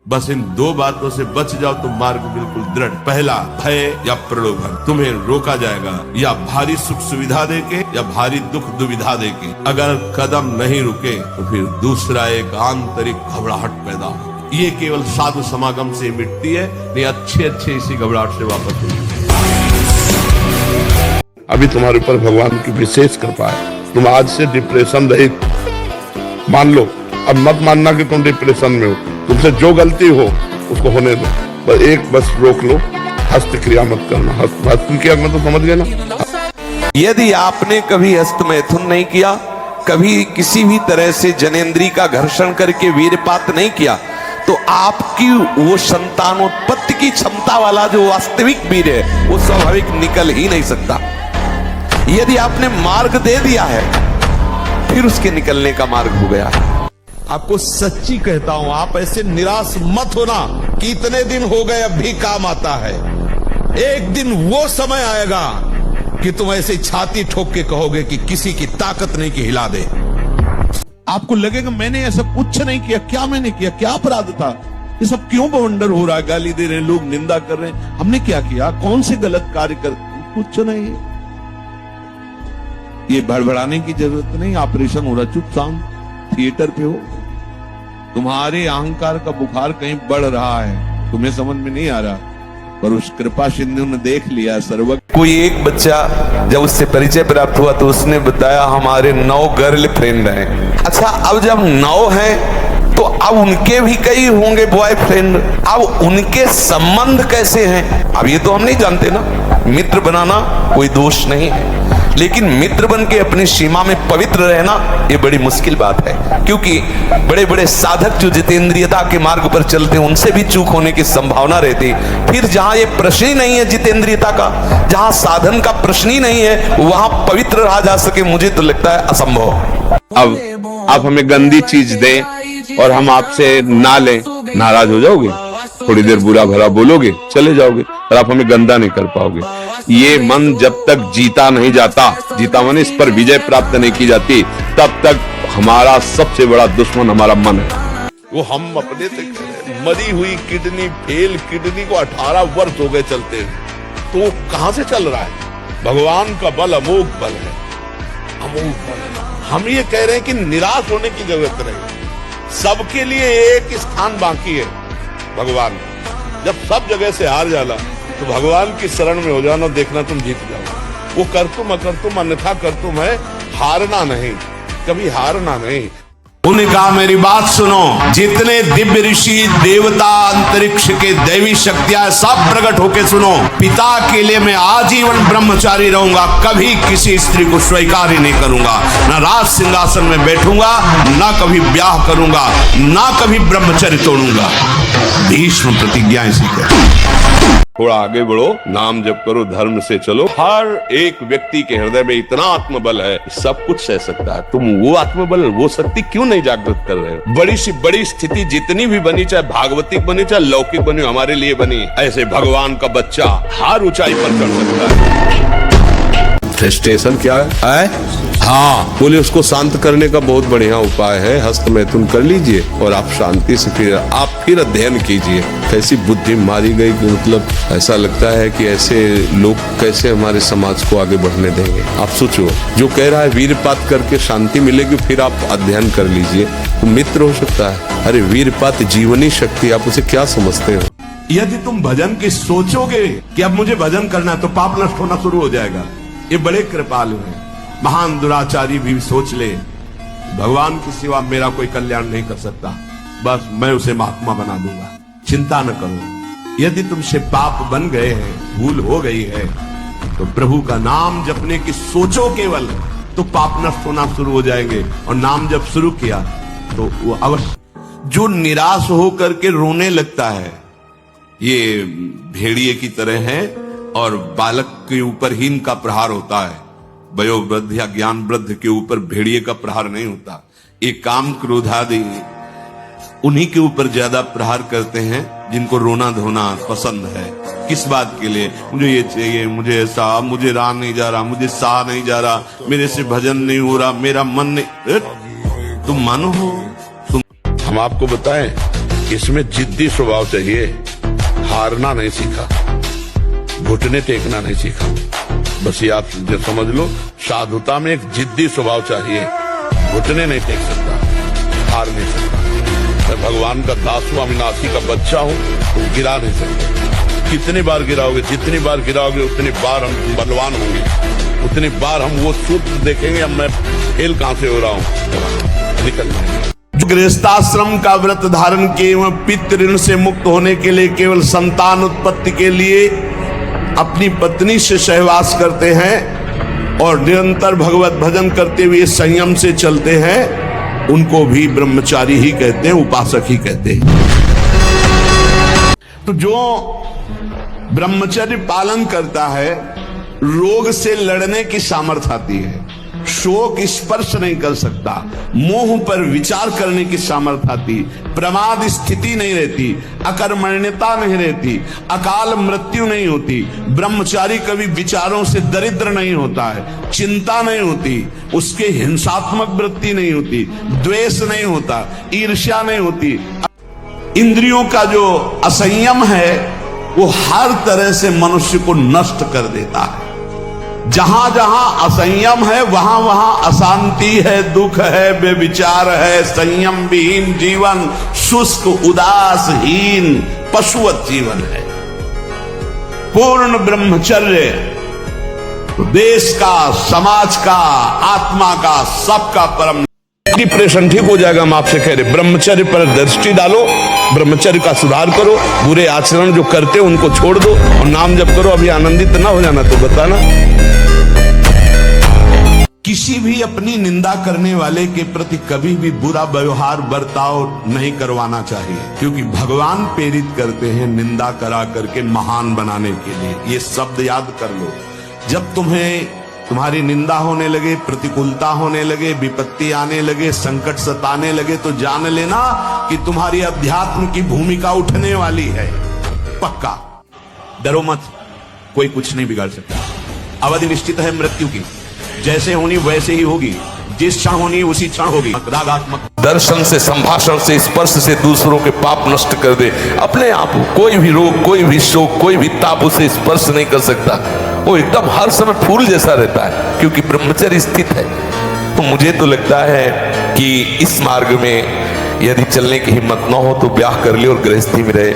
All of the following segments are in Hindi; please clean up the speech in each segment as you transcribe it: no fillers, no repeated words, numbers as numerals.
बस इन दो बातों से बच जाओ तो मार्ग बिल्कुल दृढ़। पहला, भय या प्रलोभन, तुम्हें रोका जाएगा या भारी सुख सुविधा देके या भारी दुख दुविधा देके। अगर कदम नहीं रुके तो फिर दूसरा एक आंतरिक घबराहट पैदा हो। ये केवल साधु समागम से मिटती है, नहीं अच्छे इसी घबराहट से वापस होगी। अभी तुम्हारे ऊपर भगवान की विशेष कृपा है, तुम आज से डिप्रेशन रहित मान लो। अब मत मानना कि तुम डिप्रेशन में हो, तुमसे जो गलती हो उसको होने दो। बस रोक लो, हस्त क्रिया मत करना। हस्त क्रिया में तो समझ गए ना। यदि आपने कभी हस्त मैथुन नहीं किया, कभी किसी भी तरह से जनेंद्री का घर्षण करके वीरपात नहीं किया, तो आपकी वो संतानोत्पत्ति की क्षमता वाला जो वास्तविक वीर है वो स्वाभाविक निकल ही नहीं सकता। यदि आपने मार्ग दे दिया है फिर उसके निकलने का मार्ग हो गया है। आपको सच्ची कहता हूं, आप ऐसे निराश मत होना कि इतने दिन हो गए अब भी काम आता है। एक दिन वो समय आएगा कि तुम ऐसे छाती ठोक के कहोगे कि किसी की ताकत नहीं कि हिला दे। आपको लगेगा मैंने ऐसा कुछ नहीं किया, क्या मैंने किया, क्या अपराध था, ये सब क्यों बवंडर हो रहा है, गाली दे रहे हैं लोग, निंदा कर रहे हैं, हमने क्या किया, कौन से गलत कार्य कर, कुछ नहीं। ये भड़बड़ाने की जरूरत नहीं। ऑपरेशन हो रहा, चुप शांत थिएटर पे हो। तुम्हारे अहंकार का बुखार कहीं बढ़ रहा है, तुम्हें समझ में नहीं आ रहा, पर उस कृपा सिंधु ने देख लिया सर्वज्ञ। कोई एक बच्चा जब उससे परिचय प्राप्त हुआ तो उसने बताया हमारे 9 गर्ल फ्रेंड हैं। अच्छा, अब जब 9 हैं तो अब उनके भी कई होंगे बॉयफ्रेंड, अब उनके संबंध कैसे हैं अब ये तो हम नहीं जानते ना। मित्र बनाना कोई दोष नहीं है, लेकिन मित्र बन के अपनी सीमा में पवित्र रहना ये बड़ी मुश्किल बात है, क्योंकि बड़े बड़े साधक जो जितेंद्रियता के मार्ग पर चलते हैं उनसे भी चूक होने की संभावना रहती है। फिर जहां ये प्रश्न ही नहीं है जितेंद्रियता का, जहां साधन का प्रश्न ही नहीं है, वहां पवित्र रहा जा सके, मुझे तो लगता है असंभव। अब आप हमें गंदी चीज दें और हम आपसे ना लें, नाराज हो जाओगे, थोड़ी देर बुरा भला बोलोगे, चले जाओगे, और आप हमें गंदा नहीं कर पाओगे। ये मन जब तक जीता नहीं जाता, जीता मन इस पर विजय प्राप्त नहीं की जाती, तब तक हमारा सबसे बड़ा दुश्मन हमारा मन है। वो हम अपने से मरी हुई किडनी, फेल किडनी को 18 वर्ष हो गए चलते हैं, तो वो कहां से चल रहा है। भगवान का बल अमोघ बल है, अमोघ बल है। हम ये कह रहे हैं कि निराश होने की जरूरत नहीं, सबके लिए एक स्थान बाकी है भगवान। जब सब जगह से हार जाला तो भगवान की शरण में हो जाना, देखना तुम जीत जाओ। वो कर तुम अकर तुम अन्यथा कर तुम है, हारना नहीं, कभी हारना नहीं। उन्होंने कहा मेरी बात सुनो, जितने दिव्य ऋषि देवता अंतरिक्ष के दैवी शक्तियां सब प्रकट होके सुनो। पिता के लिए मैं आजीवन ब्रह्मचारी रहूंगा, कभी किसी स्त्री को स्वीकार ही नहीं करूंगा, ना राज सिंहासन में बैठूंगा, ना कभी ब्याह करूंगा, ना कभी ब्रह्मचर्य तोड़ूंगा। भीष्म प्रतिज्ञा इसी का। थोड़ा आगे बढ़ो, नाम जप करो, धर्म से चलो। हर एक व्यक्ति के हृदय में इतना आत्मबल है, सब कुछ सह सकता है। तुम वो आत्मबल, वो शक्ति क्यों नहीं जागृत कर रहे हो। बड़ी सी बड़ी स्थिति जितनी भी बनी, चाहे भागवतिक बनी चाहे लौकिक बनी, हमारे लिए बनी, ऐसे भगवान का बच्चा हर ऊंचाई पर चढ़ सकता है। फ्रस्ट्रेशन क्या है? हाँ, बोले उसको शांत करने का बहुत बढ़िया उपाय है, हस्त मैथुन कर लीजिए और आप शांति से फिर अध्ययन कीजिए। कैसी बुद्धि मारी गई कि मतलब ऐसा लगता है कि ऐसे लोग कैसे हमारे समाज को आगे बढ़ने देंगे। आप सोचो, जो कह रहा है वीरपात करके शांति मिलेगी, फिर आप अध्ययन कर लीजिए तो मित्र हो सकता है। अरे वीरपात जीवनी शक्ति, आप उसे क्या समझते हो? यदि तुम भजन की सोचोगे कि अब मुझे भजन करना है तो पाप नष्ट होना शुरू हो जाएगा। ये बड़े कृपालु हैं, महान दुराचारी भी सोच ले भगवान की सिवा मेरा कोई कल्याण नहीं कर सकता, बस मैं उसे महात्मा बना दूंगा, चिंता न करो। यदि तुमसे पाप बन गए हैं, भूल हो गई है, तो प्रभु का नाम जपने की सोचो केवल, तो पाप नष्ट होना शुरू हो जाएंगे। और नाम जब शुरू किया तो वो अवश्य, जो निराश होकर के रोने लगता है ये भेड़िए की तरह है, और बालक के ऊपर हीन का प्रहार होता है, वयोवृद्ध या ज्ञान वृद्ध के ऊपर भेड़िए का प्रहार नहीं होता। ये काम क्रोध आदि उन्हीं के ऊपर ज्यादा प्रहार करते हैं जिनको रोना धोना पसंद है। किस बात के लिए, मुझे ये चाहिए, मुझे ऐसा, मुझे रहा नहीं जा रहा, मुझे सहा नहीं जा रहा, मेरे से भजन नहीं हो रहा, मेरा मन नहीं। तुम मानो हो, हम आपको बताएं इसमें जिद्दी स्वभाव चाहिए, हारना नहीं सीखा, घुटने टेकना नहीं सीखा। बस ये आप समझ लो, साधुता में एक जिद्दी स्वभाव चाहिए, घुटने नहीं टेक सकता, हार नहीं सकता। मैं भगवान का दास हूं, अविनाशी का बच्चा हूं, तो गिरा नहीं सकते। कितनी बार गिराओगे, जितनी बार गिराओगे उतनी बार हम बलवान होंगे, उतनी बार हम वो सूत्र देखेंगे, अब मैं फेल कहां से हो रहा हूं, निकल जाएंगे। गृहस्थाश्रम का व्रत धारण किए एवं पितृ ऋण से मुक्त होने के लिए, केवल संतान उत्पत्ति के लिए अपनी पत्नी से सहवास करते हैं और निरंतर भगवत भजन करते हुए संयम से चलते हैं, उनको भी ब्रह्मचारी ही कहते हैं, उपासक ही कहते हैं। तो जो ब्रह्मचर्य पालन करता है, रोग से लड़ने की सामर्थ्य आती है, शोक स्पर्श नहीं कर सकता, मोह पर विचार करने की सामर्थ्य आती, प्रमाद स्थिति नहीं रहती, अकर्मण्यता नहीं रहती, अकाल मृत्यु नहीं होती, ब्रह्मचारी कभी विचारों से दरिद्र नहीं होता है, चिंता नहीं होती, उसके हिंसात्मक वृत्ति नहीं होती, द्वेष नहीं होता, ईर्ष्या नहीं होती। इंद्रियों का जो असंयम है वो हर तरह से मनुष्य को नष्ट कर देता है। जहां जहां असंयम है वहां वहां अशांति है, दुख है, बेविचार है, संयम विहीन जीवन, शुष्क उदासहीन पशुवत जीवन है। पूर्ण ब्रह्मचर्य देश का, समाज का, आत्मा का, सबका परम। डिप्रेशन ठीक हो जाएगा, हम आपसे कह रहे, ब्रह्मचर्य पर दृष्टि डालो, ब्रह्मचर्य का सुधार करो, बुरे आचरण जो करते हो उनको छोड़ दो और नाम जप करो। अभी आनंदित ना हो जाना तो बताना। किसी भी अपनी निंदा करने वाले के प्रति कभी भी बुरा व्यवहार बर्ताव नहीं करवाना चाहिए, क्योंकि भगवान प्रेरित करते हैं निंदा करा करके महान बनाने के लिए। ये शब्द याद कर लो। जब तुम्हारी निंदा होने लगे, प्रतिकूलता होने लगे, विपत्ति आने लगे, संकट सताने लगे, तो जान लेना कि तुम्हारी अध्यात्म की भूमिका उठने वाली है। पक्का डरो मत, कोई कुछ नहीं बिगाड़ सकता। अवधि निश्चित है मृत्यु की, जैसे होनी वैसे ही होगी, जिस क्षण होनी उसी क्षण होगी। रागात्मक दर्शन से, संभाषण से, स्पर्श से दूसरों के पाप नष्ट कर दे। अपने आप कोई भी रोग, कोई भी शोक, कोई भी ताप उसे स्पर्श नहीं कर सकता। वो एकदम हर समय फूल जैसा रहता है, क्योंकि ब्रह्मचर्य स्थित है। तो मुझे तो लगता है कि इस मार्ग में यदि चलने की हिम्मत न हो तो ब्याह कर ले और गृहस्थी में रहे,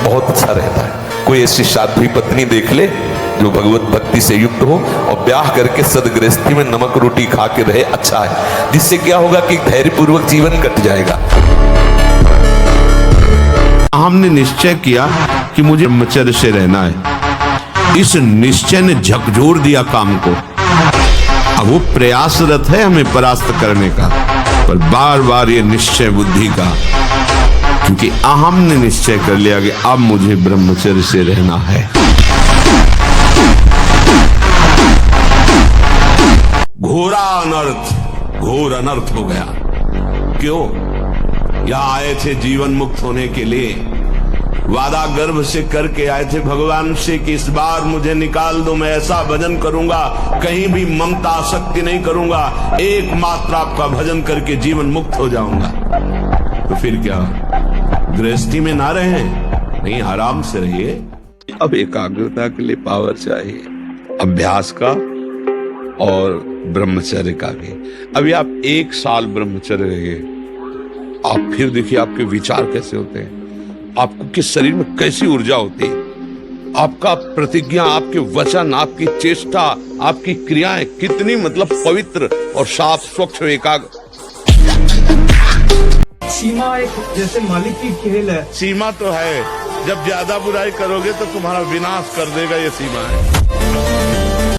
बहुत अच्छा रहता है। कोई ऐसी साध्वी पत्नी देख ले जो भगवत भक्ति से युक्त हो और ब्याह करके सदगृहस्थी में नमक रोटी खा के रहे, अच्छा है। जिससे क्या होगा कि धैर्यपूर्वक जीवन कट जाएगा। हमने निश्चय किया कि मुझे ब्रह्मचर्य से रहना है। इस निश्चय ने झकझोर दिया काम को। अब वो प्रयासरत है हमें परास्त करने का, पर बार बार ये निश्चय बुद्धि का, क्योंकि अहम ने निश्चय कर लिया कि अब मुझे ब्रह्मचर्य से रहना है। घोर अनर्थ हो गया। क्यों? यहां आए थे जीवन मुक्त होने के लिए, वादा गर्भ से करके आए थे भगवान से कि इस बार मुझे निकाल दो, मैं ऐसा भजन करूंगा, कहीं भी ममता आसक्ति नहीं करूंगा, एकमात्र आपका भजन करके जीवन मुक्त हो जाऊंगा। तो फिर क्या, गृहस्थी में ना रहे? नहीं, आराम से रहिए। अब एकाग्रता के लिए पावर चाहिए, अभ्यास का और ब्रह्मचर्य का भी। अभी आप 1 साल ब्रह्मचर्य रहिए, आप फिर देखिए आपके विचार कैसे होते हैं, आपको किस शरीर में कैसी ऊर्जा होती है, आपका प्रतिज्ञा, आपके वचन, आपकी चेष्टा, आपकी क्रियाएं कितनी मतलब पवित्र और साफ स्वच्छ एकाग्र। सीमा एक जैसे मालिक की खेल है। सीमा तो है, जब ज्यादा बुराई करोगे तो तुम्हारा विनाश कर देगा, ये सीमा है।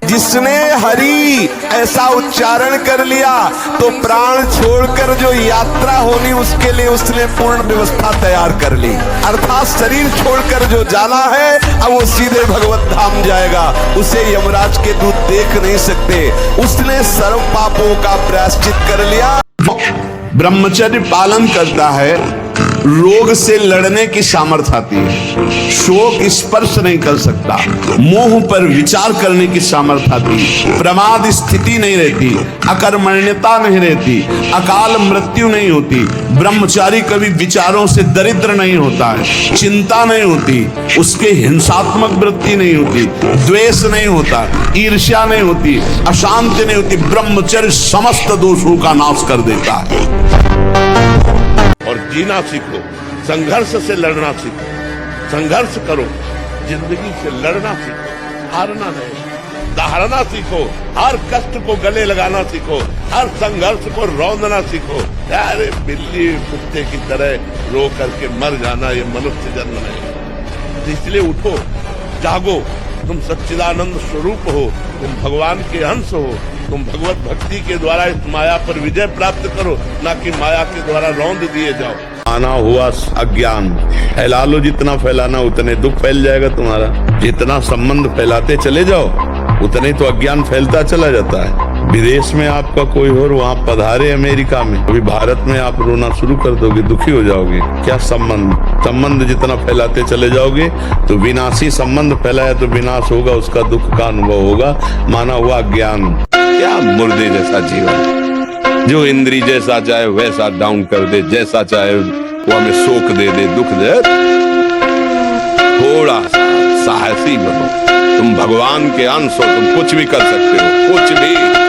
जिसने हरि ऐसा उच्चारण कर लिया तो प्राण छोड़कर जो यात्रा होनी उसके लिए उसने पूर्ण व्यवस्था तैयार कर ली। अर्थात शरीर छोड़कर जो जाना है अब वो सीधे भगवत धाम जाएगा, उसे यमराज के दूत देख नहीं सकते। उसने सर्व पापों का प्रायश्चित कर लिया। ब्रह्मचर्य पालन करता है रोग से लड़ने की सामर्थ्य आती है। शोक स्पर्श नहीं कर सकता। मोह पर विचार करने की सामर्थ्य आती है। प्रमाद स्थिति नहीं रहती, अकर्मण्यता नहीं रहती, अकाल मृत्यु नहीं होती। ब्रह्मचारी कभी विचारों से दरिद्र नहीं होता है, चिंता नहीं होती, उसके हिंसात्मक वृत्ति नहीं होती, द्वेष नहीं होता, ईर्ष्या नहीं होती, अशांति नहीं होती। ब्रह्मचर्य समस्त दोषों का नाश कर देता है। और जीना सीखो, संघर्ष से लड़ना सीखो, संघर्ष करो, जिंदगी से लड़ना सीखो, हारना नहीं, दहाड़ना सीखो, हर कष्ट को गले लगाना सीखो, हर संघर्ष को रौंदना सीखो। अरे बिल्ली कुत्ते की तरह रो करके मर जाना ये मनुष्य जन्म नहीं। इसलिए उठो, जागो, तुम सच्चिदानंद स्वरूप हो, तुम भगवान के अंश हो, तुम भगवत भक्ति के द्वारा इस माया पर विजय प्राप्त करो, ना कि माया के द्वारा रौंद दिए जाओ। आना हुआ अज्ञान, फैला लो जितना फैलाना, उतने दुख फैल जाएगा तुम्हारा। जितना संबंध फैलाते चले जाओ उतने तो अज्ञान फैलता चला जाता है। विदेश में आपका कोई और वहाँ पधारे अमेरिका में, अभी भारत में आप रोना शुरू कर दोगे, दुखी हो जाओगे। क्या संबंध जितना फैलाते चले जाओगे तो विनाशी संबंध फैलाया तो विनाश होगा, उसका दुख का अनुभव होगा। माना हुआ ज्ञान। क्या मुर्दे जैसा जीवन, जो इंद्री जैसा चाहे वैसा डाउन कर दे, जैसा चाहे वो हमें शोक दे दे, दुख दे। थोड़ा सा साहसी बनो, तुम भगवान के अंश हो, तुम कुछ भी कर सकते हो, कुछ भी।